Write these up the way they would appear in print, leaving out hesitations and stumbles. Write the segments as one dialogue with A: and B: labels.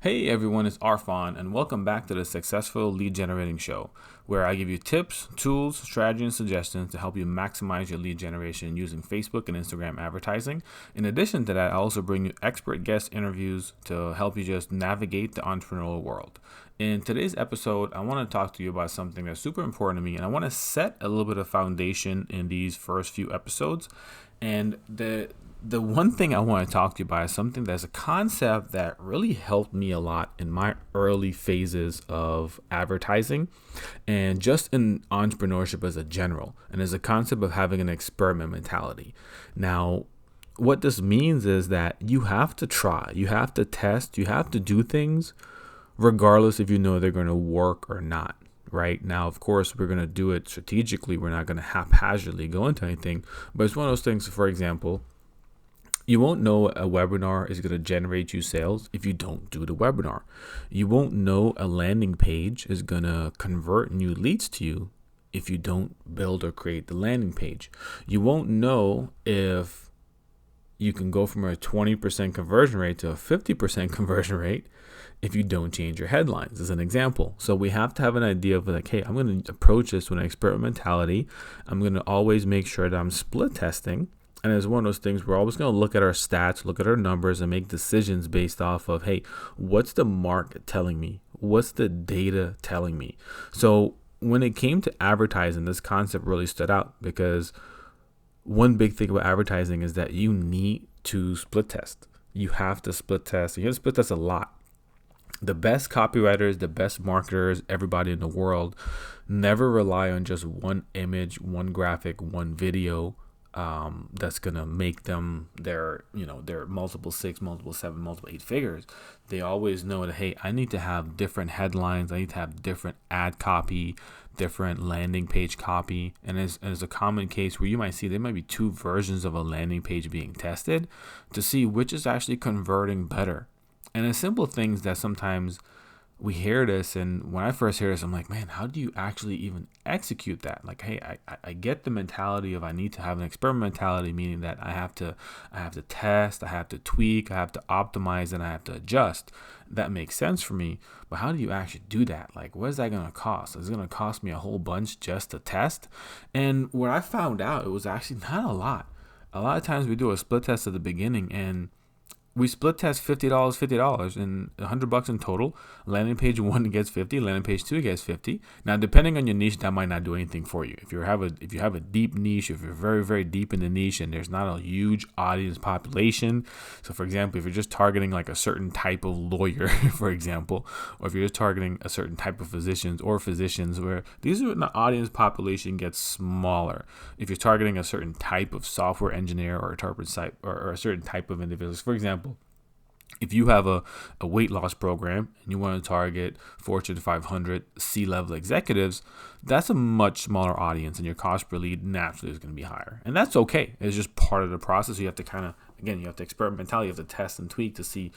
A: Hey everyone, it's Arfan, and welcome back to the Successful Lead Generating Show, where I give you tips, tools, strategies, and suggestions to help you maximize your lead generation using Facebook and Instagram advertising. In addition to that, I also bring you expert guest interviews to help you just navigate the entrepreneurial world. In today's episode, I want to talk to you about something that's super important to me, and I want to set a little bit of foundation in these first few episodes. And the one thing I want to talk to you about is something that's a concept that really helped me a lot in my early phases of advertising and just in entrepreneurship as a general, and as a concept of having an experiment mentality. Now, what this means is that you have to try, you have to test, you have to do things regardless if you know they're going to work or not. Right now, of course, we're going to do it strategically. We're not going to haphazardly go into anything, but it's one of those things. For example, you won't know a webinar is going to generate you sales if you don't do the webinar. You won't know a landing page is going to convert new leads to you if you don't build or create the landing page. You won't know if you can go from a 20% conversion rate to a 50% conversion rate if you don't change your headlines, as an example. So we have to have an idea of like, hey, I'm going to approach this with an experiment mentality. I'm going to always make sure that I'm split testing. And it's one of those things we're always going to look at our stats, look at our numbers, and make decisions based off of, hey, what's the market telling me? What's the data telling me? So when it came to advertising, this concept really stood out because one big thing about advertising is that you need to split test. You have to split test. You have to split test a lot. The best copywriters, the best marketers, everybody in the world never rely on just one image, one graphic, one video that's gonna make them their multiple 6, multiple 7, multiple 8 figures. They always know that, hey, I need to have different headlines, I need to have different ad copy, different landing page copy. And as a common case where you might see there might be 2 versions of a landing page being tested to see which is actually converting better. And the simple things that sometimes we hear this, and when I first hear this, I'm like, man, how do you actually even execute that? Like, hey, I get the mentality of I need to have an experiment mentality, meaning that I have to test, I have to tweak, I have to optimize, and I have to adjust. That makes sense for me, but how do you actually do that? Like, what is that going to cost? Is it going to cost me a whole bunch just to test? And what I found out, it was actually not a lot. A lot of times we do a split test at the beginning, and we split test $50, and $100 in total. Landing page 1 gets 50, landing page 2 gets 50. Now, depending on your niche, that might not do anything for you. If you have a deep niche, if you're very, very deep in the niche and there's not a huge audience population. So for example, if you're just targeting like a certain type of lawyer, for example, or if you're just targeting a certain type of physicians where these are the audience population gets smaller. If you're targeting a certain type of software engineer or a certain type of individuals, for example, if you have a weight loss program and you want to target Fortune 500 C-level executives, that's a much smaller audience, and your cost per lead naturally is going to be higher. And that's okay. It's just part of the process. You have to you have to experiment mentality. You have to test and tweak to see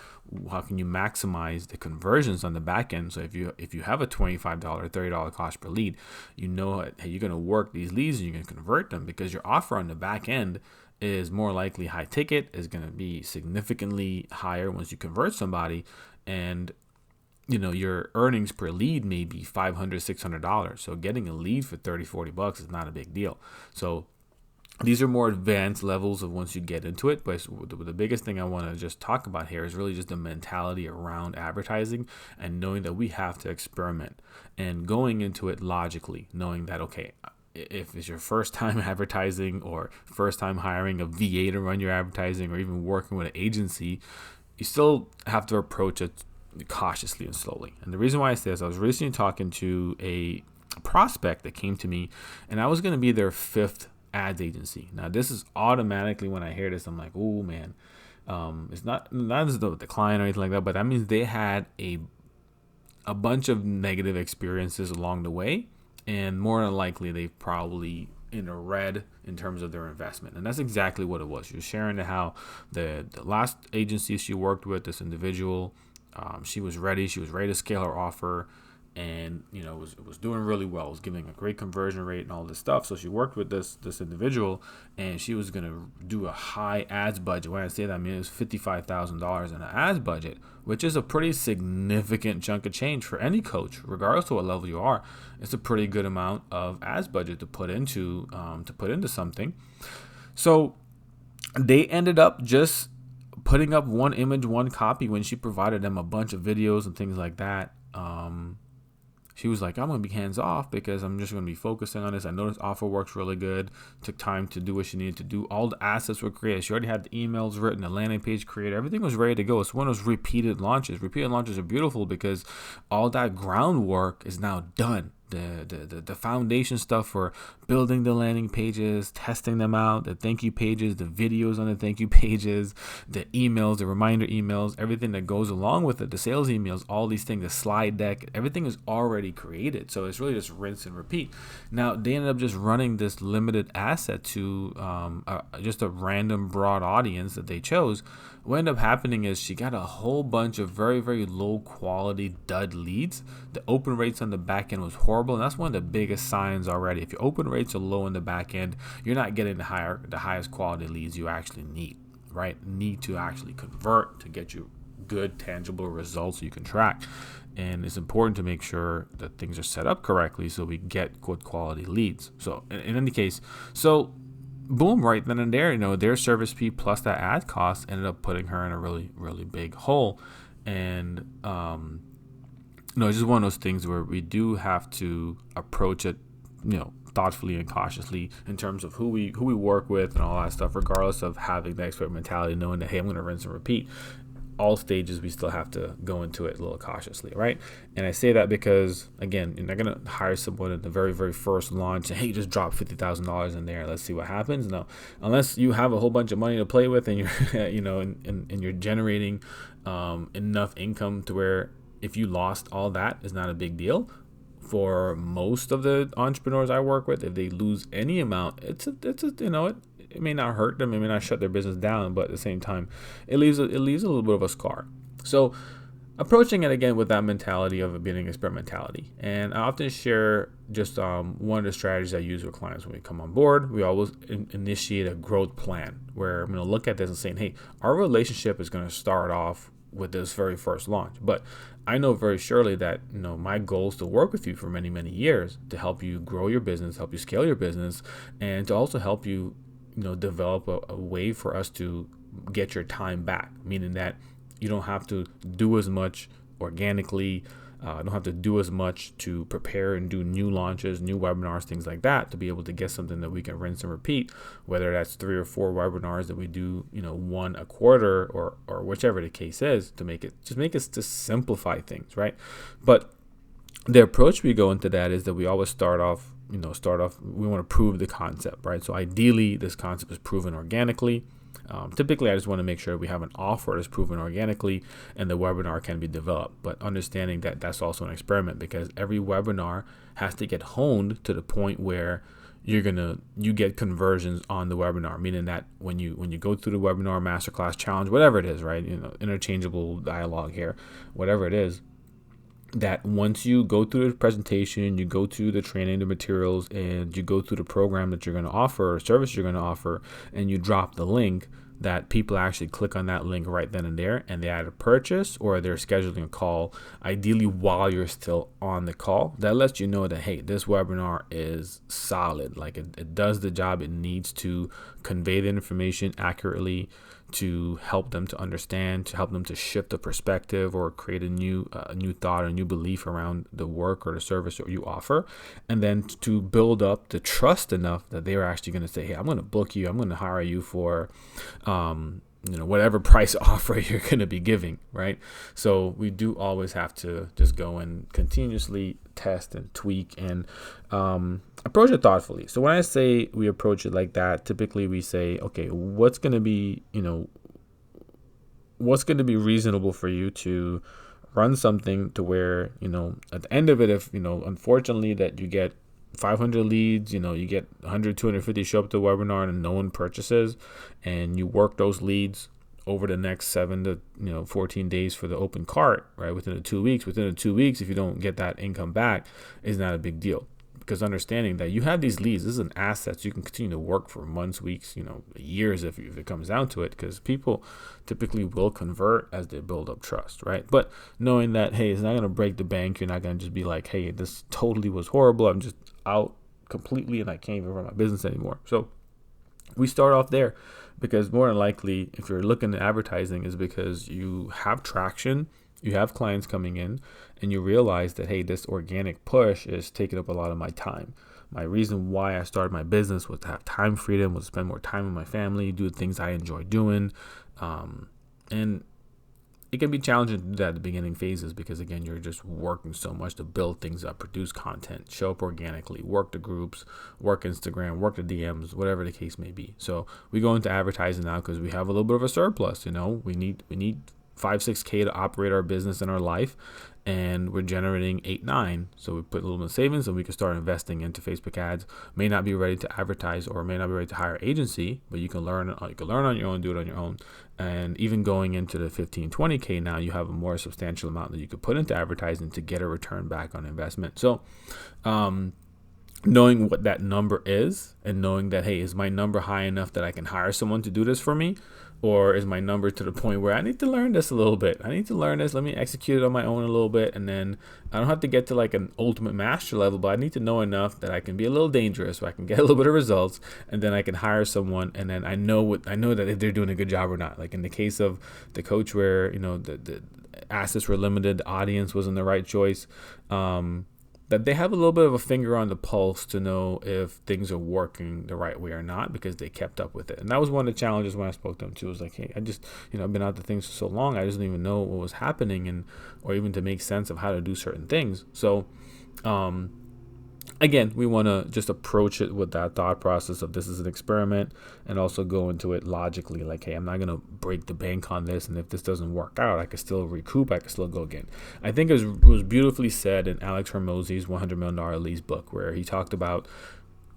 A: how can you maximize the conversions on the back end. So if you have a $25, $30 cost per lead, you know, hey, you're going to work these leads and you're going to convert them because your offer on the back end is more likely high ticket, is going to be significantly higher once you convert somebody, and your earnings per lead may be $500, $600. So getting a lead for $30, $40 is not a big deal. So these are more advanced levels of once you get into it. But the biggest thing I want to just talk about here is really just the mentality around advertising and knowing that we have to experiment and going into it logically, knowing that, okay, if it's your first time advertising or first time hiring a VA to run your advertising or even working with an agency, you still have to approach it cautiously and slowly. And the reason why I say this, I was recently talking to a prospect that came to me, and I was going to be their 5th ads agency. Now, this is automatically, when I hear this, I'm like, oh man, it's not as though the client or anything like that, but that means they had a bunch of negative experiences along the way. And more than likely, they've probably in the red in terms of their investment. And that's exactly what it was. She was sharing how the last agency she worked with, this individual, she was ready to scale her offer. and was doing really well, was giving a great conversion rate and all this stuff. So she worked with this individual, and she was gonna do a high ads budget. When I say that, I mean it was $55,000 in an ads budget, which is a pretty significant chunk of change for any coach, regardless of what level you are. It's a pretty good amount of ads budget to put into something. So they ended up just putting up one image, one copy when she provided them a bunch of videos and things like that. She was like, I'm going to be hands off because I'm just going to be focusing on this. I know this offer works really good. Took time to do what she needed to do. All the assets were created. She already had the emails written, the landing page created. Everything was ready to go. It's one of those repeated launches. Repeated launches are beautiful because all that groundwork is now done. The foundation stuff for building the landing pages, testing them out, the thank you pages, the videos on the thank you pages, the emails, the reminder emails, everything that goes along with it, the sales emails, all these things, the slide deck, everything is already created. So it's really just rinse and repeat. Now they ended up just running this limited asset to just a random broad audience that they chose. What ended up happening is she got a whole bunch of very, very low quality dud leads. The open rates on the back end was horrible, and that's one of the biggest signs already. If your open rates are low in the back end, you're not getting the highest quality leads you actually need, right? Need to actually convert to get you good, tangible results you can track. And it's important to make sure that things are set up correctly so we get good quality leads. So in any case, boom, right then and there, their service fee plus that ad cost ended up putting her in a really, really big hole. And, it's just one of those things where we do have to approach it, thoughtfully and cautiously in terms of who we work with and all that stuff, regardless of having the expert mentality, knowing that, hey, I'm going to rinse and repeat. All stages, we still have to go into it a little cautiously, right? And I say that because, again, you're not going to hire someone at the very, very first launch and, hey, just drop $50,000 in there. Let's see what happens. No, unless you have a whole bunch of money to play with and you're, and you're generating enough income to where if you lost all that, it's not a big deal. For most of the entrepreneurs I work with, if they lose any amount, it may not hurt them, it may not shut their business down, but at the same time, it leaves a little bit of a scar. So approaching it again with that mentality of it being an expert mentality. And I often share just one of the strategies I use with clients when we come on board. We always initiate a growth plan where I'm going to look at this and saying, hey, our relationship is going to start off with this very first launch, but I know very surely that my goal is to work with you for many, many years to help you grow your business, help you scale your business, and to also help you develop a way for us to get your time back, meaning that you don't have to do as much organically, don't have to do as much to prepare and do new launches, new webinars, things like that, to be able to get something that we can rinse and repeat, whether that's 3 or 4 webinars that we do, one a quarter or whichever the case is, to make it to simplify things, right? But the approach we go into that is that we always start off, we want to prove the concept, right? So ideally, this concept is proven organically. Typically, I just want to make sure we have an offer that's proven organically and the webinar can be developed. But understanding that that's also an experiment, because every webinar has to get honed to the point where you get conversions on the webinar, meaning that when you go through the webinar, masterclass, challenge, whatever it is, right? Interchangeable dialogue here, whatever it is, that once you go through the presentation, you go through the training, the materials, and you go through the program that you're going to offer or service you're going to offer, and you drop the link, that people actually click on that link right then and there, and they either purchase or they're scheduling a call, ideally while you're still on the call. That lets you know that, hey, this webinar is solid. Like it does the job it needs to convey the information accurately, to help them to understand, to help them to shift the perspective or create a new thought or a new belief around the work or the service that you offer, and then to build up the trust enough that they're actually going to say, hey, I'm going to book you, I'm going to hire you for whatever price offer you're going to be giving, right? So we do always have to just go and continuously test and tweak and approach it thoughtfully. So when I say we approach it like that, typically we say, okay, what's going to be reasonable for you to run something to where, at the end of it, if, unfortunately that you get 500 leads, you get 100, 250 show up to the webinar and no one purchases, and you work those leads over the next 7 to 14 days for the open cart, right? Within the 2 weeks, if you don't get that income back, is not a big deal. Because understanding that you have these leads, this is an asset, so you can continue to work for months, weeks, years if it comes down to it, because people typically will convert as they build up trust, right? But knowing that, hey, it's not going to break the bank. You're not going to just be like, hey, this totally was horrible, I'm just out completely and I can't even run my business anymore. So we start off there, because more than likely, if you're looking at advertising, is because you have traction, you have clients coming in, and you realize that, hey, this organic push is taking up a lot of my time. My reason why I started my business was to have time freedom, was to spend more time with my family, do the things I enjoy doing. And it can be challenging to do that at the beginning phases, because again, you're just working so much to build things up, produce content, show up organically, work the groups, work Instagram, work the DMs, whatever the case may be. So we go into advertising now because we have a little bit of a surplus. We need 5-6K to operate our business in our life, and we're generating 8-9. So we put a little bit of savings and we can start investing into Facebook ads. May not be ready to advertise or may not be ready to hire an agency, but you can learn on your own, do it on your own. And even going into the 15-20K now, you have a more substantial amount that you could put into advertising to get a return back on investment. So knowing what that number is, and knowing that, hey, is my number high enough that I can hire someone to do this for me? Or is my number to the point where I need to learn this a little bit? I need to learn this. Let me execute it on my own a little bit. And then I don't have to get to like an ultimate master level, but I need to know enough that I can be a little dangerous so I can get a little bit of results. And then I can hire someone. And then I know that if they're doing a good job or not. Like in the case of the coach where, the assets were limited, the audience wasn't the right choice. That they have a little bit of a finger on the pulse to know if things are working the right way or not, because they kept up with it. And that was one of the challenges when I spoke to them too. It was like, hey, I just, I've been out to things for so long, I just didn't even know what was happening, or even to make sense of how to do certain things. So, again, we want to just approach it with that thought process of this is an experiment, and also go into it logically. Like, hey, I'm not going to break the bank on this. And if this doesn't work out, I can still recoup. I can still go again. I think it was beautifully said in Alex Hormozi's $100 Million Leads book, where he talked about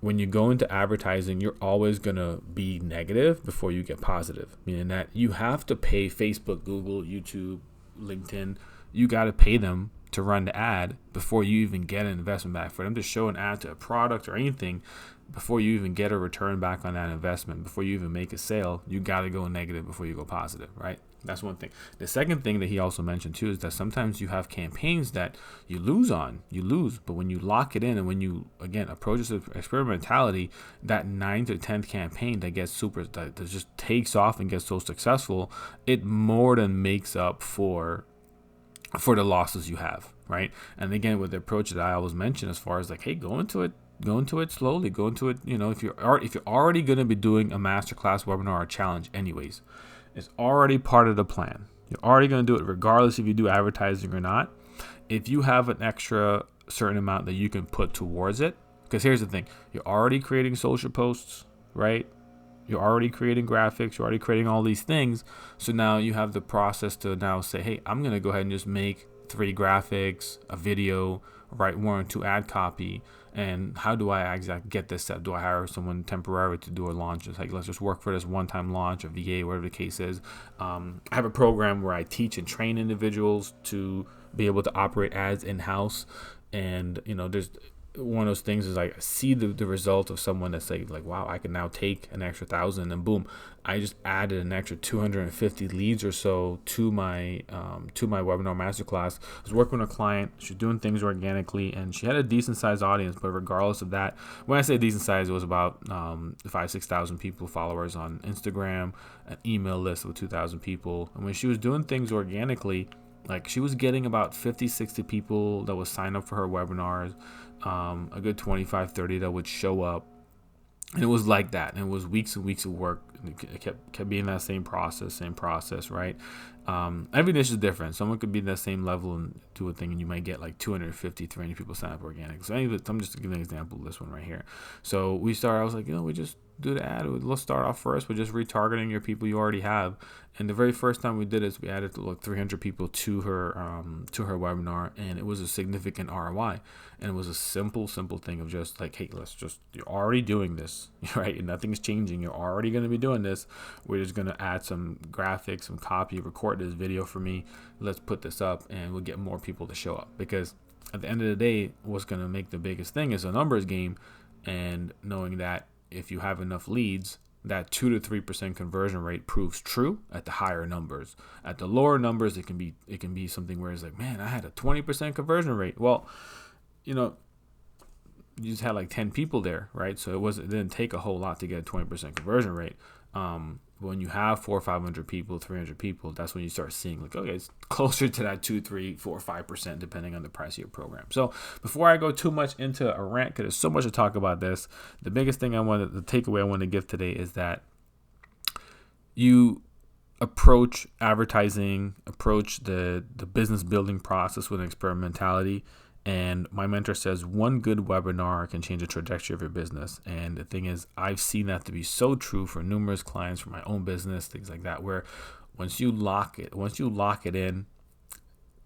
A: when you go into advertising, you're always going to be negative before you get positive, meaning that you have to pay Facebook, Google, YouTube, LinkedIn. You got to pay them to run the ad before you even get an investment back. For them to show an ad to a product or anything, before you even get a return back on that investment, before you even make a sale, you got to go negative before you go positive, right? That's one thing. The second thing that he also mentioned too is that sometimes you have campaigns that you lose, but when you lock it in, and when you again approach this experimentality, that 9th or 10th campaign that gets that just takes off and gets so successful, it more than makes up for the losses you have, right? And again, with the approach that I always mention, as far as like, hey, go into it slowly, go into it. If you're already going to be doing a masterclass, webinar, or challenge anyways, it's already part of the plan. You're already going to do it regardless if you do advertising or not. If you have an extra certain amount that you can put towards it, because here's the thing, you're already creating social posts, right? You're already creating graphics. You're already creating all these things. So now you have the process to now say, hey, I'm going to go ahead and just make 3 graphics, a video, write 1 or 2 ad copy. And how do I exactly get this set? Do I hire someone temporary to do a launch? It's like, let's just work for this one-time launch, a VA, whatever the case is. I have a program where I teach and train individuals to be able to operate ads in-house. And, there's one of those things is like, I see the result of someone that's like, wow, I can now take an extra 1,000, and boom, I just added an extra 250 leads or so to my webinar masterclass. I was working with a client. She's doing things organically, and she had a decent sized audience. But regardless of that, when I say decent size, it was about 5,000-6,000 people, followers on Instagram, an email list of 2,000 people. And when she was doing things organically, like she was getting about 50-60 people that would sign up for her webinars, a good 25-30 that would show up. And it was like that. And it was weeks and weeks of work. It kept being that same process, right? Every niche is different. Someone could be in that same level and do a thing, and you might get like 250, 300 people sign up organic. So I'm just giving an example of this one right here. So I was like, we just do the ad. Let's start off first with just retargeting your people you already have. And the very first time we did this, we added like 300 people to her webinar, and it was a significant ROI. And it was a simple thing of just like, hey, you're already doing this, right? And nothing's changing. You're already going to be doing this. We're just going to add some graphics, some copy, record this video for me. Let's put this up, and we'll get more people to show up. Because at the end of the day, what's going to make the biggest thing is a numbers game, and knowing that if you have enough leads, that 2 to 3% conversion rate proves true at the higher numbers. At the lower numbers, it can be something where it's like, man, I had a 20% conversion rate. Well, you just had like 10 people there, right? So it didn't take a whole lot to get a 20% conversion rate. When you have 400 or 500 people, 300 people, that's when you start seeing like, okay, it's closer to that 2, 3, 4, 5%, depending on the price of your program. So before I go too much into a rant, because there's so much to talk about this, the biggest thing the takeaway I want to give today is that you approach advertising, approach the business building process with an experimentality. And my mentor says one good webinar can change the trajectory of your business. And the thing is, I've seen that to be so true for numerous clients, for my own business, things like that, where once you lock it in,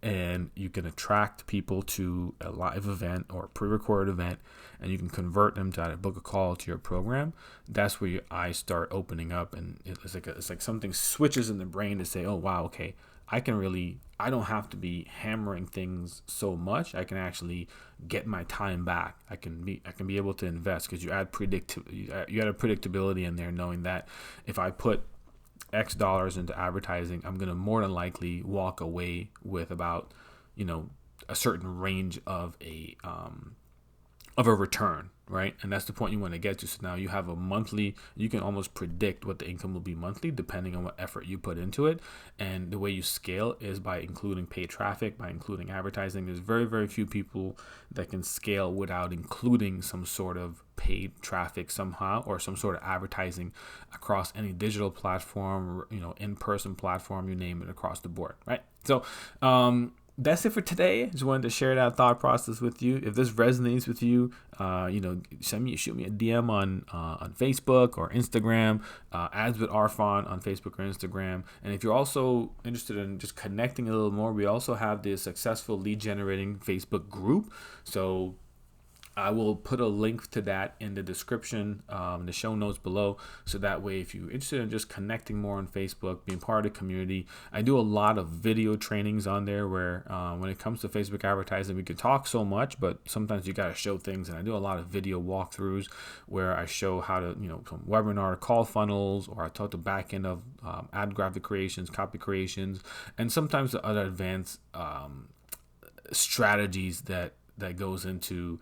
A: and you can attract people to a live event or a pre-recorded event, and you can convert them to either book a call to your program, that's where your eyes start opening up, and it's like something switches in the brain to say, oh wow, okay, I don't have to be hammering things so much. I can actually get my time back. I can be able to invest, because you add a predictability in there, knowing that if I put X dollars into advertising, I'm going to more than likely walk away with about, a certain range of a return, right? And that's the point you want to get to. So now you have you can almost predict what the income will be monthly depending on what effort you put into it. And the way you scale is by including paid traffic, by including advertising. There's very, very few people that can scale without including some sort of paid traffic somehow, or some sort of advertising across any digital platform, in-person platform, you name it, across the board, right? So, that's it for today. Just wanted to share that thought process with you. If this resonates with you, shoot me a DM on Facebook or Instagram, Ads with Arfan on Facebook or Instagram. And if you're also interested in just connecting a little more, we also have the Successful Lead Generating Facebook group. So I will put a link to that in the description, the show notes below. So that way, if you're interested in just connecting more on Facebook, being part of the community, I do a lot of video trainings on there where when it comes to Facebook advertising, we can talk so much, but sometimes you got to show things. And I do a lot of video walkthroughs where I show how to, from webinar call funnels, or I talk the back end of ad graphic creations, copy creations, and sometimes the other advanced strategies that goes into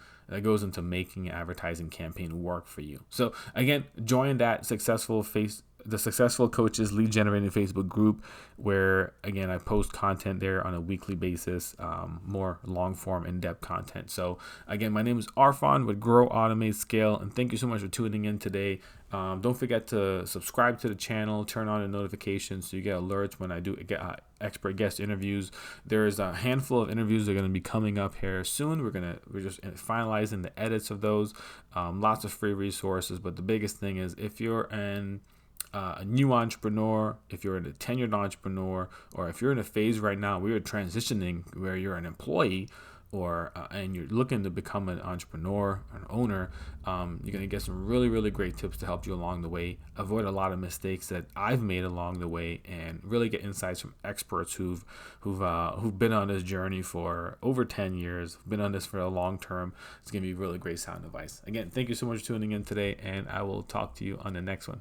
A: making an advertising campaign work for you. So again, join that the Successful Coaches Lead Generating Facebook group, where again I post content there on a weekly basis, more long form, in-depth content. So again, my name is Arfan with Grow, Automate, Scale, and thank you so much for tuning in today. Don't forget to subscribe to the channel, turn on the notifications so you get alerts when I do get expert guest interviews. There's a handful of interviews that are going to be coming up here soon. We're just finalizing the edits of those. Lots of free resources, but the biggest thing is if you're a new entrepreneur, if you're a tenured entrepreneur, or if you're in a phase right now where you're transitioning, where you're an employee, or and you're looking to become an entrepreneur, an owner, you're going to get some really, really great tips to help you along the way, avoid a lot of mistakes that I've made along the way, and really get insights from experts who've been on this journey for over 10 years, been on this for a long term. It's going to be really great sound advice. Again, thank you so much for tuning in today, and I will talk to you on the next one.